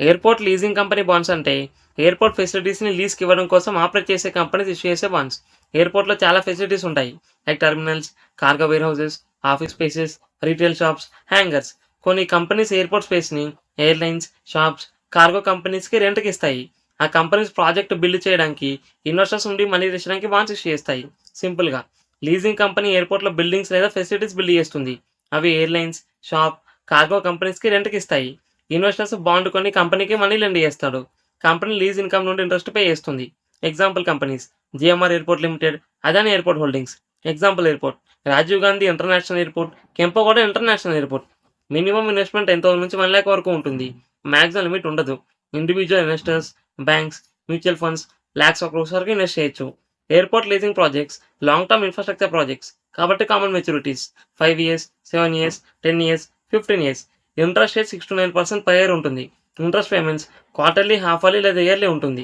Airport leasing company bonds అంటే airport ఫెసిలిటీస్‌ని లీజ్‌కి ఇవ్వడం కోసం ఆపరేట్ చేసే కంపెనీస్ ఇష్యూ చేసే బాండ్స్. ఎయిర్‌పోర్ట్‌లో చాలా ఫెసిలిటీస్ ఉంటాయి. Like terminals, cargo warehouses, office spaces, retail shops, hangars. కొన్ని కంపెనీస్ ఎయిర్‌పోర్ట్ స్పేస్‌ని ఎయిర్‌లైన్స్, షాప్స్, కార్గో కంపెనీస్‌కి రెంట్‌కి ఇస్తాయి. ఆ కంపెనీస్ ప్రాజెక్ట్ బిల్డ్ చేయడానికి ఇన్వెస్టర్స్ నుండి మనీ తెచ్చడానికి బాండ్స్ ఇష్యూ చేస్తాయి. సింపుల్‌గా లీజింగ్ కంపెనీ ఎయిర్‌పోర్ట్‌లో బిల్డింగ్స్ లేదా ఫెసిలిటీస్ బిల్డ్ చేస్తుంది. అవి ఎయిర్‌లైన్స్, షాప్, కార్గో కంపెనీస్‌కి రెంట్‌కి ఇస్తాయి. ఇన్వెస్టర్స్ బాండ్ కొని కంపెనీకి మనీ లెండ్ చేస్తాడు. కంపెనీ లీజ్ ఇన్కమ్ నుండి ఇంట్రెస్ట్ పే చేస్తుంది. Example companies GMR airport limited, Adani airport holdings. Example airport Rajiv Gandhi international airport, Kempegowda international airport. Minimum investment ఎంతో నుంచి 1 లక్ష వరకు ఉంటుంది. మ్యాక్సిమం లిమిట్ ఉండదు. Individual investors, banks, mutual funds lakhs of crores వరకు ఇన్వెస్ట్ చేయొచ్చు. Airport leasing projects long term infrastructure projects కాబట్టి common maturities 5 years, 7 years, 10 years, 15 years. Interest rate 6-9% per year ఉంటుంది. Interest payments quarterly, half yearly లేదా yearly ఉంటుంది.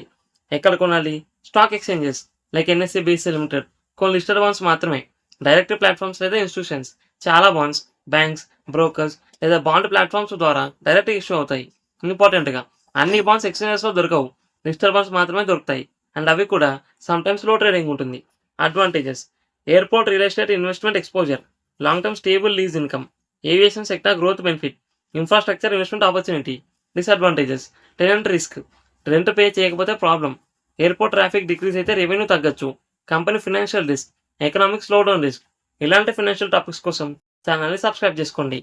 ఎక్కడ కొనాలి? Stock exchanges like NSE, BSE limited. కొన్ని listed bonds మాత్రమే. Direct platforms లేదా institutions. చాలా బాండ్స్ బ్యాంక్స్, బ్రోకర్స్ లేదా బాండ్ ప్లాట్ఫామ్స్ ద్వారా డైరెక్ట్ ఇష్యూ అవుతాయి. ఇంపార్టెంట్గా అన్ని బాండ్స్ ఎక్స్చేంజెస్లో దొరకవు. లిస్టెడ్ బాండ్స్ మాత్రమే దొరుకుతాయి. అండ్ అవి కూడా సమ్టైమ్స్ లో ట్రేడింగ్ ఉంటుంది. Advantages: airport real estate investment exposure, long term stable lease income, aviation sector growth benefit, infrastructure investment opportunity. Disadvantages: tenant risk, rent pay చేయకపోతే ప్రాబ్లం, ఎయిర్పోర్ట్ ట్రాఫిక్ డిక్రీజ్ అయితే revenue తగ్గొచ్చు, company financial risk, economic slowdown risk. ఇలాంటి financial topics కోసం ఛానల్ని subscribe చేసుకోండి.